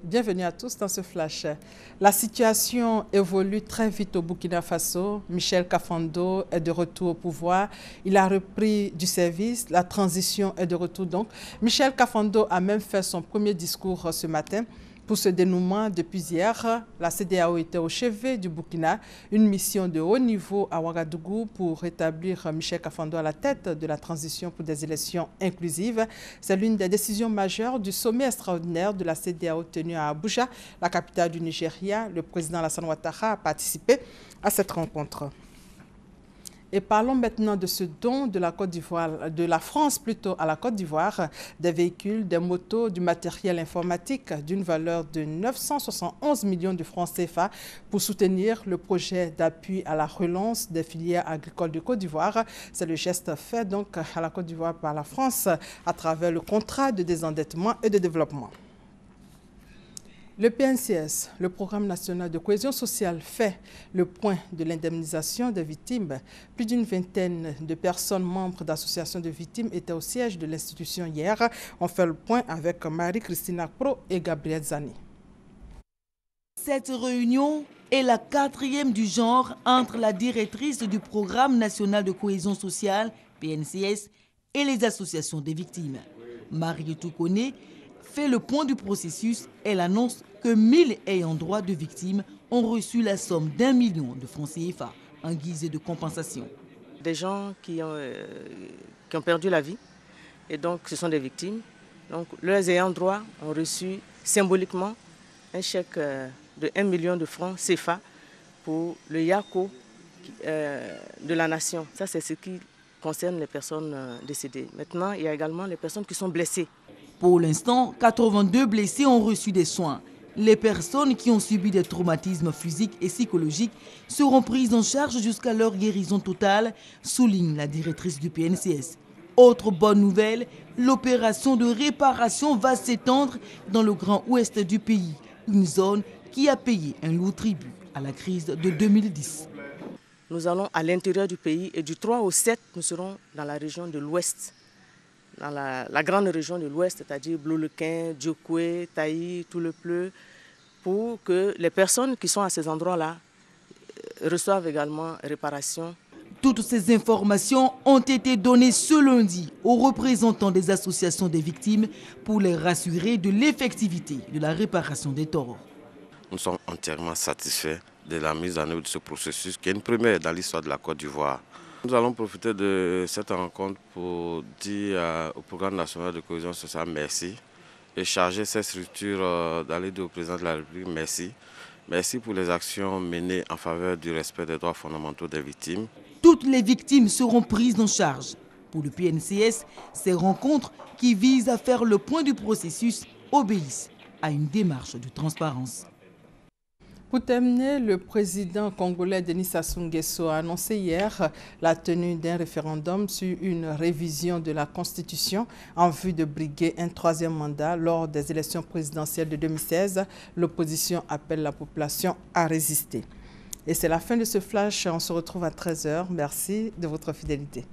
Bienvenue à tous dans ce flash. La situation évolue très vite au Burkina Faso. Michel Kafando est de retour au pouvoir. Il a repris du service. La transition est de retour donc. Michel Kafando a même fait son premier discours ce matin. Pour ce dénouement, depuis hier, la CEDEAO était au chevet du Burkina, une mission de haut niveau à Ouagadougou pour rétablir Michel Kafando à la tête de la transition pour des élections inclusives. C'est l'une des décisions majeures du sommet extraordinaire de la CEDEAO tenu à Abuja, la capitale du Nigeria. Le président Alassane Ouattara a participé à cette rencontre. Et parlons maintenant de ce don de la Côte d'Ivoire, de la France plutôt à la Côte d'Ivoire, des véhicules, des motos, du matériel informatique d'une valeur de 971 millions de francs CFA pour soutenir le projet d'appui à la relance des filières agricoles de Côte d'Ivoire. C'est le geste fait donc à la Côte d'Ivoire par la France à travers le contrat de désendettement et de développement. Le PNCS, le Programme national de cohésion sociale, fait le point de l'indemnisation des victimes. Plus d'une vingtaine de personnes membres d'associations de victimes étaient au siège de l'institution hier. On fait le point avec Marie-Christina Pro et Gabriel Zani. Cette réunion est la 4e du genre entre la directrice du Programme national de cohésion sociale, PNCS, et les associations des victimes. Marietou Koné fait le point du processus. Elle annonce que 1000 ayants droit de victimes ont reçu la somme d'1 million de francs CFA en guise de compensation. Des gens qui ont perdu la vie, et donc ce sont des victimes. Donc leurs ayants droit ont reçu symboliquement un chèque de 1 million de francs CFA pour le Yako de la nation. Ça, c'est ce qui concerne les personnes décédées. Maintenant, il y a également les personnes qui sont blessées. Pour l'instant, 82 blessés ont reçu des soins. Les personnes qui ont subi des traumatismes physiques et psychologiques seront prises en charge jusqu'à leur guérison totale, souligne la directrice du PNCS. Autre bonne nouvelle, l'opération de réparation va s'étendre dans le Grand Ouest du pays, une zone qui a payé un lourd tribut à la crise de 2010. Nous allons à l'intérieur du pays et du 3 au 7, nous serons dans la région de l'Ouest. Dans la grande région de l'Ouest, c'est-à-dire Blou-le-Quin, Djokwe, Taï, Tout-le-Pleu, pour que les personnes qui sont à ces endroits-là reçoivent également réparation. Toutes ces informations ont été données ce lundi aux représentants des associations des victimes pour les rassurer de l'effectivité de la réparation des torts. Nous sommes entièrement satisfaits de la mise en œuvre de ce processus qui est une première dans l'histoire de la Côte d'Ivoire. Nous allons profiter de cette rencontre pour dire au Programme national de cohésion sociale merci et charger ces structures d'aller dire au président de la République merci. Merci pour les actions menées en faveur du respect des droits fondamentaux des victimes. Toutes les victimes seront prises en charge. Pour le PNCS, ces rencontres qui visent à faire le point du processus obéissent à une démarche de transparence. Pour terminer, le président congolais Denis Sassou Nguesso a annoncé hier la tenue d'un référendum sur une révision de la Constitution en vue de briguer un 3e mandat lors des élections présidentielles de 2016. L'opposition appelle la population à résister. Et c'est la fin de ce flash. On se retrouve à 13 h. Merci de votre fidélité.